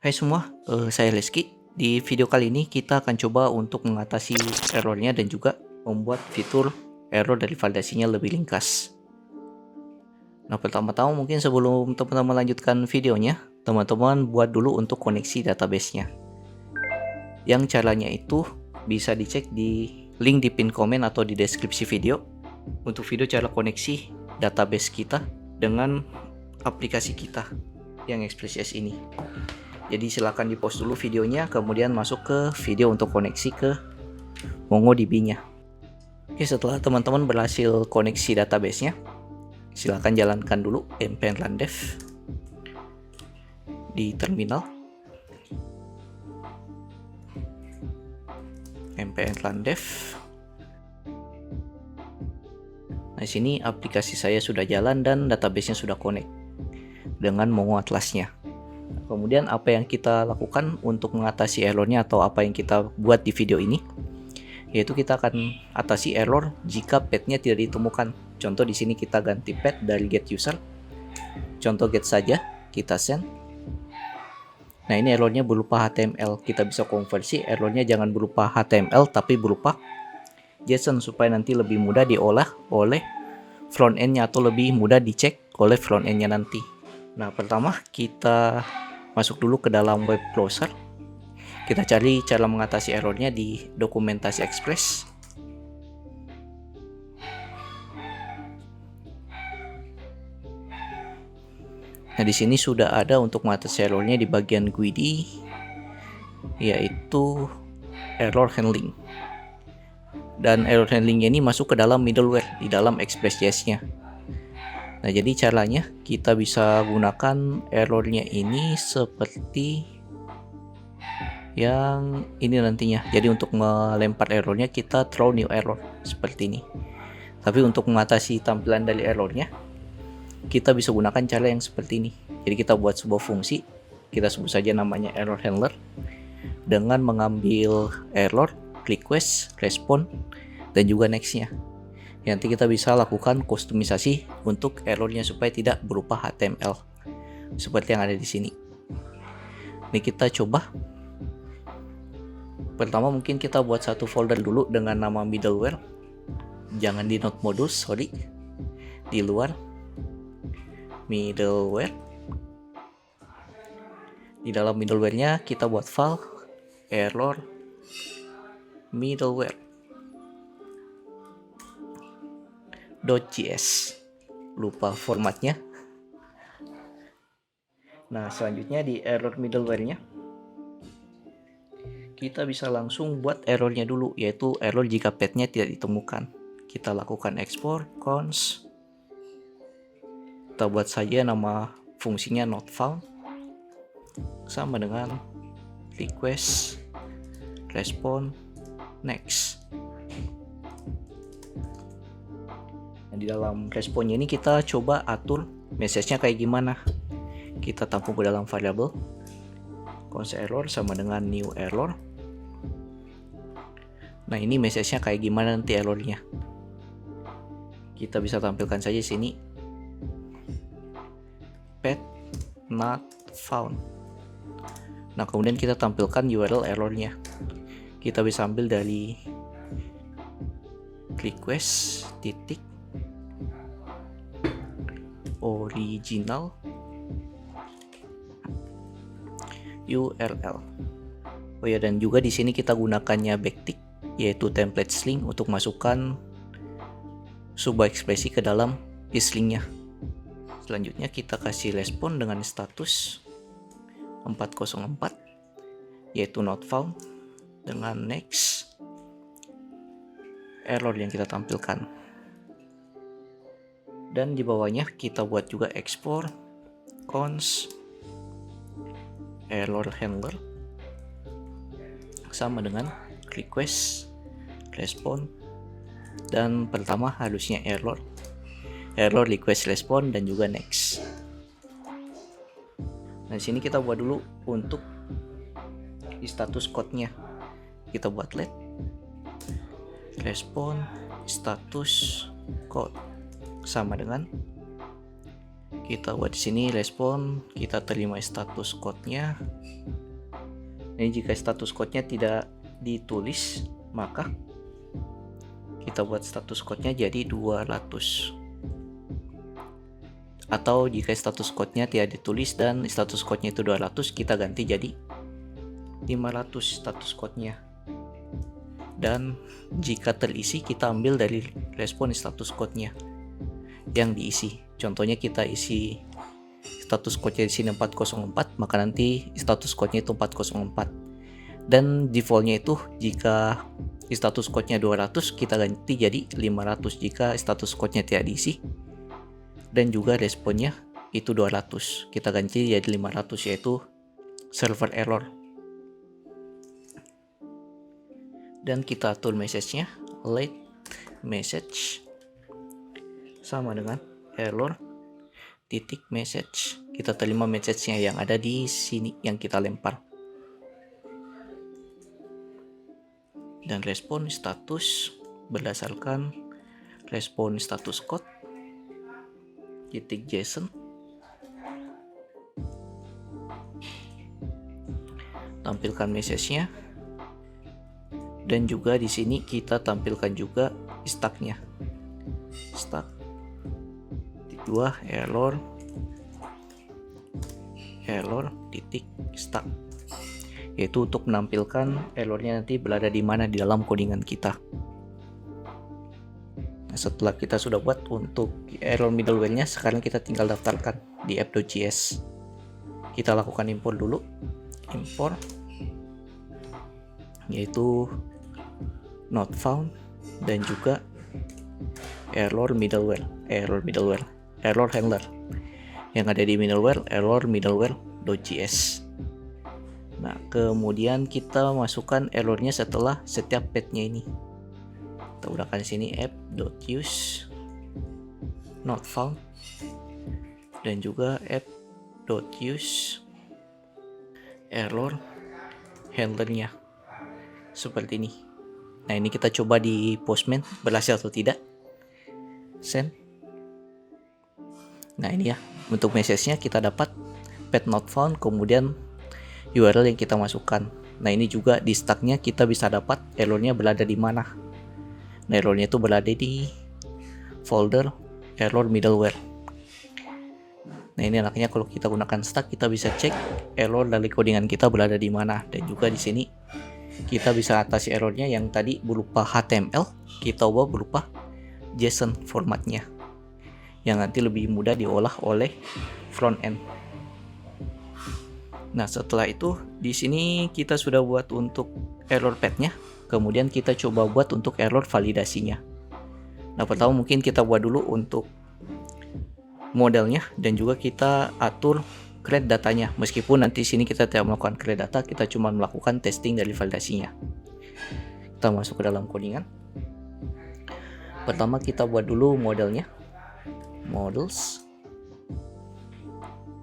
Hai semua, saya Reski. Di video kali ini kita akan coba untuk mengatasi errornya dan juga membuat fitur error dari validasinya lebih ringkas. Nah, pertama-tama mungkin sebelum teman-teman melanjutkan videonya, teman-teman buat dulu untuk koneksi database-nya. Yang caranya itu bisa dicek di link di pin komen atau di deskripsi video untuk video cara koneksi database kita dengan aplikasi kita yang Express.js ini. Jadi silakan di pause dulu videonya, kemudian masuk ke video untuk koneksi ke MongoDB-nya. Oke, setelah teman-teman berhasil koneksi database-nya, silakan jalankan dulu npm run dev di terminal. npm run dev. Nah, di sini aplikasi saya sudah jalan dan database-nya sudah connect dengan Mongo Atlas-nya. Kemudian apa yang kita lakukan untuk mengatasi errornya atau apa yang kita buat di video ini, yaitu kita akan atasi error jika path-nya tidak ditemukan. Contoh di sini kita ganti path dari get user. Contoh get saja, kita send. Nah, ini errornya berupa HTML. Kita bisa konversi errornya jangan berupa HTML tapi berupa JSON supaya nanti lebih mudah diolah oleh front end-nya atau lebih mudah dicek oleh front end-nya nanti. Nah, pertama kita masuk dulu ke dalam web browser. Kita cari cara mengatasi errornya di dokumentasi Express. Nah, di sini sudah ada untuk mengatasi errornya di bagian GUID, yaitu error handling. Dan error handlingnya ini masuk ke dalam middleware di dalam Express.js-nya. Nah, jadi caranya kita bisa gunakan errornya ini seperti yang ini nantinya. Jadi untuk melempar errornya kita throw new error seperti ini. Tapi untuk mengatasi tampilan dari errornya, kita bisa gunakan cara yang seperti ini. Jadi kita buat sebuah fungsi, kita sebut saja namanya error handler, dengan mengambil error, request, respon, dan juga next-nya. Nanti kita bisa lakukan kustomisasi untuk errornya supaya tidak berupa HTML seperti yang ada di sini. Ini kita coba. Pertama mungkin kita buat satu folder dulu dengan nama middleware. Jangan di node modus, sorry. Di luar middleware. Di dalam middleware-nya kita buat file error middleware .js. Lupa formatnya. Nah, selanjutnya di error middleware-nya kita bisa langsung buat errornya dulu, yaitu error jika path-nya tidak ditemukan. Kita lakukan export cons. Kita buat saja nama fungsinya not found sama dengan request, respon, next. Nah, di dalam responnya ini kita coba atur message-nya kayak gimana. Kita tampung ke dalam variable const error sama dengan new error. Nah, ini message-nya kayak gimana nanti errornya. Kita bisa tampilkan saja sini path not found. Nah, kemudian kita tampilkan URL errornya. Kita bisa ambil dari request titik original URL. Oh ya, dan juga di sini kita gunakannya backtick, yaitu template string untuk masukkan sebuah ekspresi ke dalam stringnya. Selanjutnya kita kasih respon dengan status 404, yaitu not found, dengan next error yang kita tampilkan. Dan di bawahnya kita buat juga export cons error handler sama dengan request, respon, dan pertama harusnya error, request, respon, dan juga next. Nah, di sini kita buat dulu untuk di status code-nya. Kita buat let respon status code sama dengan Kita buat di sini respon, kita terima status code-nya. Ini jika status code-nya tidak ditulis, maka kita buat status code-nya jadi 200. Atau jika status code-nya tidak ditulis dan status code-nya itu 200, kita ganti jadi 500 status code-nya. Dan jika terisi, kita ambil dari respon status code-nya yang diisi. Contohnya kita isi status code-nya di sini 404, maka nanti status code-nya itu 404. Dan default-nya itu jika status code-nya 200, kita ganti jadi 500 jika status code-nya tidak diisi. Dan juga responnya itu 200, kita ganti jadi 500, yaitu server error. Dan kita atur message-nya, late message sama dengan error titik message. Kita terima message-nya yang ada di sini yang kita lempar. Dan respon status berdasarkan respon status code titik JSON. Tampilkan message-nya. Dan juga di sini kita tampilkan juga stack-nya. Stack 2 error titik stack, yaitu untuk menampilkan errornya nanti berada di mana di dalam codingan kita. Nah, setelah kita sudah buat untuk error middleware-nya, sekarang kita tinggal daftarkan di app.js. Kita lakukan import dulu, import yaitu not found dan juga error handler yang ada di middleware, error middleware.js. Nah, kemudian kita masukkan errornya setelah setiap path-nya ini. Kita gunakan di sini app.use not found dan juga app.use error handlernya seperti ini. Nah, ini kita coba di Postman berhasil atau tidak. Send. Nah, ini ya, untuk message-nya kita dapat path not found, kemudian URL yang kita masukkan. Nah, ini juga di stack-nya kita bisa dapat errornya berada di mana. Nah, errornya itu berada di folder error middleware. Nah, ini enaknya kalau kita gunakan stack, kita bisa cek error dari codingan kita berada di mana. Dan juga di sini kita bisa atasi errornya yang tadi berupa HTML, kita ubah berupa JSON formatnya, yang nanti lebih mudah diolah oleh front end. Nah, setelah itu di sini kita sudah buat untuk error path-nya, kemudian kita coba buat untuk error validasinya. Nah, pertama mungkin kita buat dulu untuk modelnya dan juga kita atur create datanya. Meskipun nanti sini kita tidak melakukan create data, kita cuma melakukan testing dari validasinya. Kita masuk ke dalam codingan. Pertama kita buat dulu modelnya, models,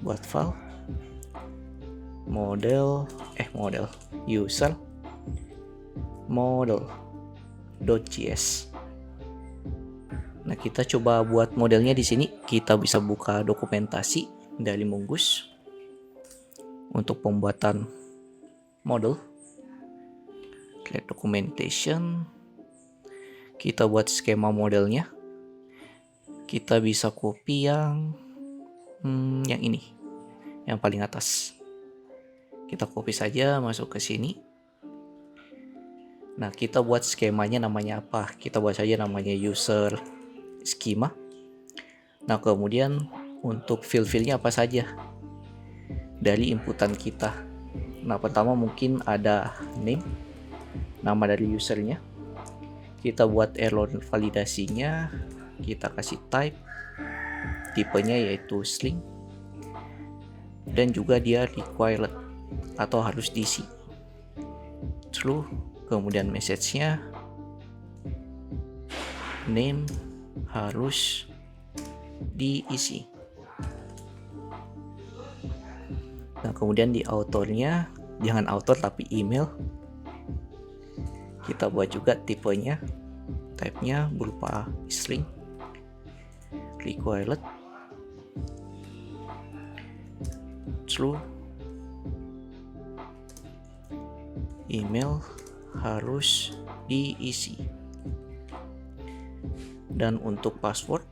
buat file, model user model.js. Nah, kita coba buat modelnya di sini. Kita bisa buka dokumentasi dari Mongoose untuk pembuatan model. Create documentation. Kita buat skema modelnya. Kita bisa copy yang ini, yang paling atas. Kita copy saja masuk ke sini. Nah, kita buat skemanya namanya apa? Kita buat saja namanya user schema. Nah, kemudian untuk field-fieldnya apa saja dari inputan kita. Nah, pertama mungkin ada name, nama dari usernya. Kita buat error validasinya, kita kasih type, tipenya yaitu string, dan juga dia required atau harus diisi. True, kemudian message-nya name harus diisi. Nah, kemudian di author-nya jangan author tapi email. Kita buat juga tipenya, type-nya berupa string, required, true, email harus diisi. Dan untuk password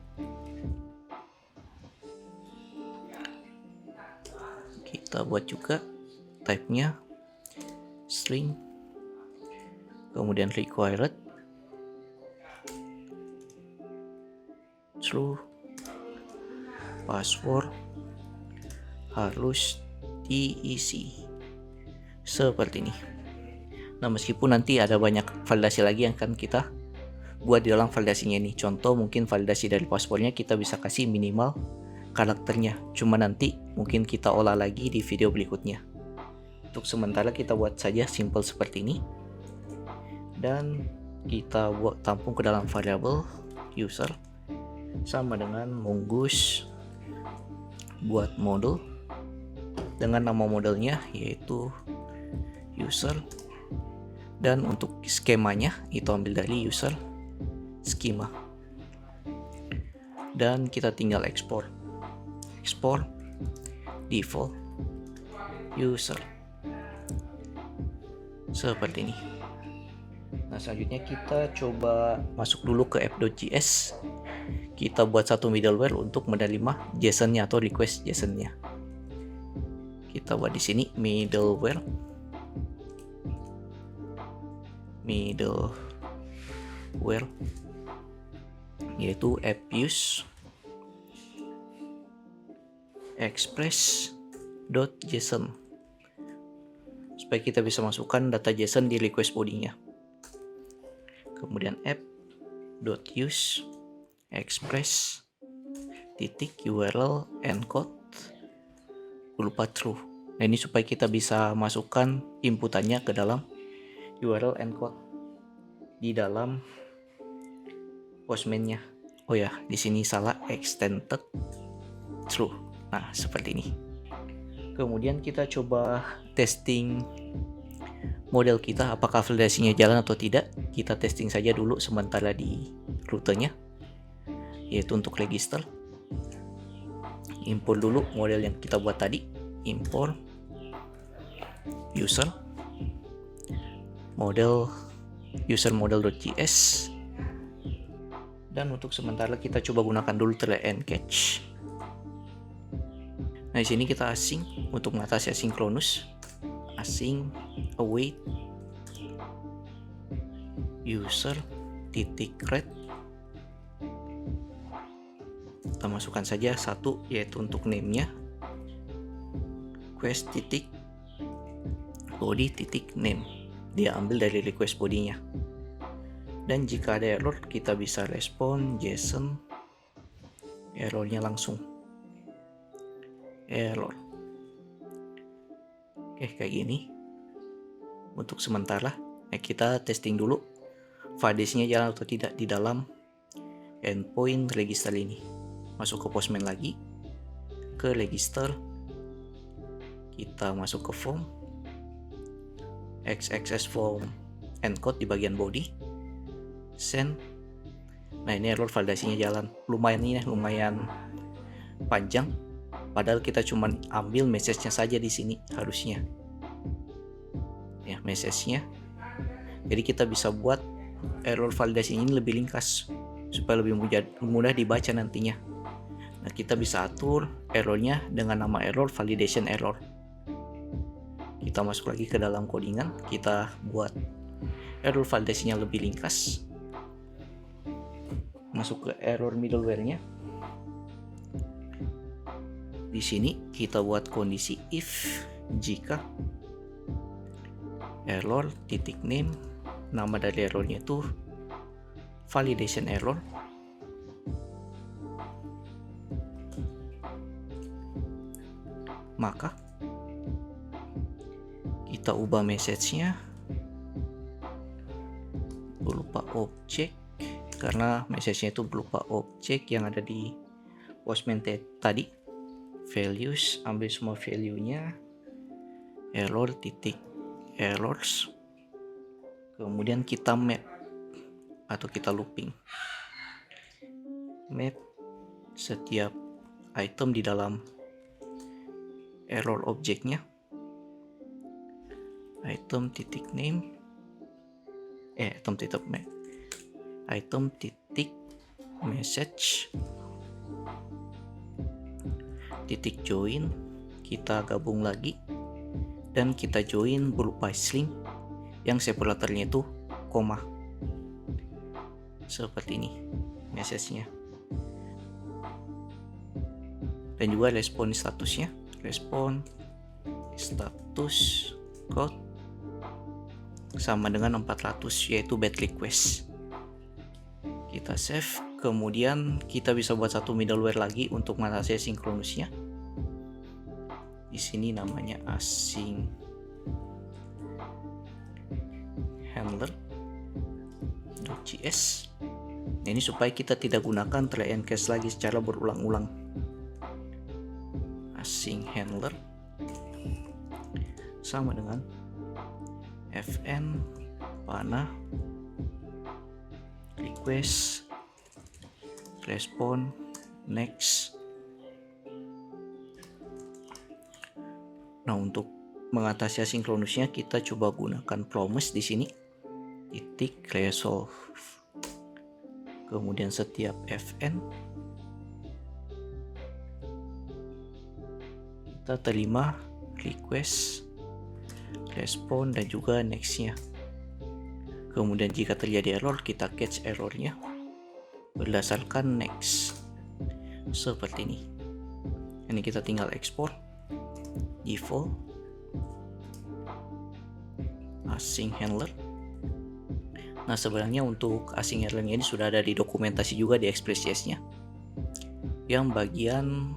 kita buat juga type-nya string, kemudian required true, password harus diisi seperti ini. Nah, meskipun nanti ada banyak validasi lagi yang akan kita buat di dalam validasinya ini. Contoh mungkin validasi dari passwordnya kita bisa kasih minimal karakternya, cuma nanti mungkin kita olah lagi di video berikutnya. Untuk sementara kita buat saja simple seperti ini, dan kita buat tampung ke dalam variabel user sama dengan mongoose buat model dengan nama modelnya yaitu user, dan untuk skemanya itu ambil dari user schema, dan kita tinggal export default user seperti ini. Nah, selanjutnya kita coba masuk dulu ke app.js. Kita buat satu middleware untuk menerima JSON-nya atau request JSON-nya. Kita buat di sini middleware yaitu app-use express.json supaya kita bisa masukkan data JSON di request body-nya. Kemudian app.use express .url encode lupa true. Nah, ini supaya kita bisa masukkan inputannya ke dalam URL encode di dalam Postman-nya. Oh ya, di sini salah, extended true. Nah, seperti ini. Kemudian kita coba testing model kita apakah validasinya jalan atau tidak. Kita testing saja dulu sementara di rutenya, yaitu untuk register. Import dulu model yang kita buat tadi, import user model.js, dan untuk sementara kita coba gunakan dulu try and catch. Nah, di sini kita async untuk mengatasi asynchronous, async await user .read. Kita masukkan saja satu, yaitu untuk name-nya quest body name. Dia ambil dari request body-nya. Dan jika ada error, kita bisa respon JSON errornya langsung. Error. Oke, kayak gini. Untuk sementara, kita testing dulu validasinya jalan atau tidak di dalam endpoint register ini. Masuk ke Postman lagi, ke register, kita masuk ke form, XXS form encode di bagian body, send. Nah, ini error validasinya jalan. Lumayan panjang, padahal kita cuma ambil message-nya saja di sini harusnya. Ya, message-nya. Jadi kita bisa buat error validasi ini lebih ringkas supaya lebih mudah dibaca nantinya. Nah, kita bisa atur errornya dengan nama error validation error. Kita masuk lagi ke dalam codingan, kita buat error validasinya lebih ringkas. Masuk ke error middleware-nya. Di sini kita buat kondisi if jika error .name, nama dari errornya itu validation error, maka kita ubah message-nya berupa objek, karena message-nya itu berupa objek yang ada di Postman tadi. Values, ambil semua value-nya, errors, kemudian kita map atau kita looping, map setiap item di dalam error objeknya, item titik name, item titik message titik join, kita gabung lagi dan kita join berupa string yang separatornya itu koma, seperti ini message-nya. Dan juga respon statusnya, respon status code sama dengan 400, yaitu bad request. Kita save, kemudian kita bisa buat satu middleware lagi untuk mengatasi sinkronusnya. Di sini namanya async handler.js. Nah, ini supaya kita tidak gunakan try and catch lagi secara berulang-ulang. Async handler sama dengan fn panah request respon next. Nah, untuk mengatasi asinkronusnya kita coba gunakan promise di sini titik resolve, kemudian setiap fn kita terima request, respon, dan juga next-nya. Kemudian jika terjadi error, kita catch errornya berdasarkan next, seperti ini. Ini kita tinggal ekspor default async handler. Nah, sebenarnya untuk async handler ini sudah ada di dokumentasi juga di Express.js-nya, yang bagian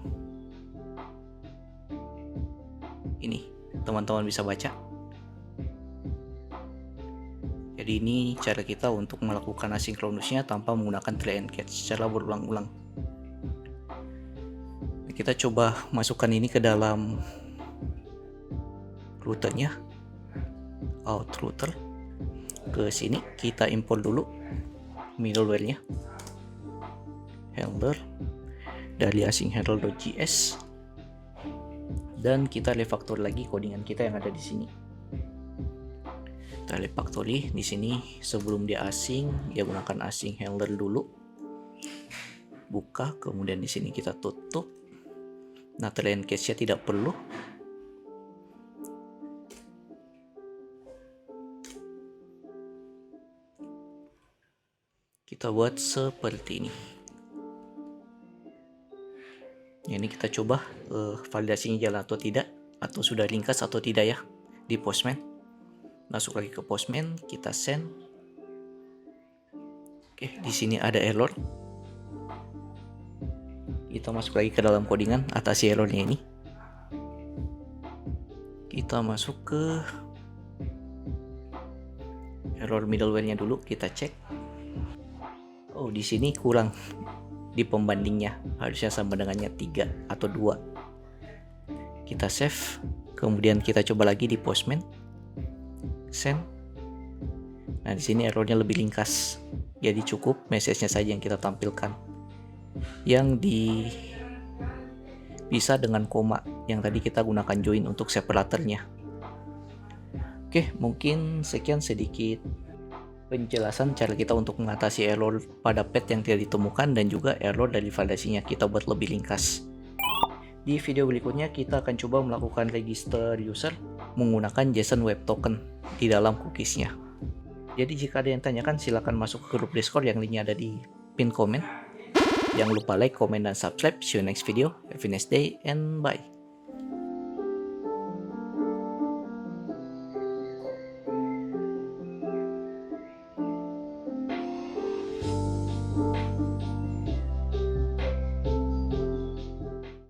ini teman-teman bisa baca. Jadi ini cara kita untuk melakukan asinkronusnya tanpa menggunakan try and catch secara berulang-ulang. Kita coba masukkan ini ke dalam routernya, out router. Ke sini kita import dulu middleware-nya, handler dari async handler.js. Dan kita refactor lagi codingan kita yang ada di sini. Kita refactory di sini sebelum dia async, dia gunakan async handler dulu. Buka, kemudian di sini kita tutup. Nah, try and catch-nya tidak perlu. Kita buat seperti ini. Ini kita coba validasinya jalan atau tidak, atau sudah ringkas atau tidak ya di Postman. Masuk lagi ke Postman, kita send. Oke, di sini ada error. Kita masuk lagi ke dalam codingan, atasi errornya ini. Kita masuk ke error middleware-nya dulu, kita cek. Oh, di sini kurang di pembandingnya, harusnya sama dengannya 3 atau 2. Kita save, kemudian kita coba lagi di Postman, send. Nah, di sini errornya lebih ringkas, jadi cukup message-nya saja yang kita tampilkan, yang bisa dengan koma yang tadi kita gunakan join untuk separatornya. Oke, mungkin sekian sedikit penjelasan cara kita untuk mengatasi error pada pet yang tidak ditemukan dan juga error dari validasinya kita buat lebih ringkas. Di video berikutnya kita akan coba melakukan register user menggunakan JSON Web Token di dalam cookies-nya. Jadi jika ada yang tanyakan silahkan masuk ke grup Discord yang linknya ada di pin komen. Jangan lupa like, comment, dan subscribe. See you next video. Have a nice day and bye.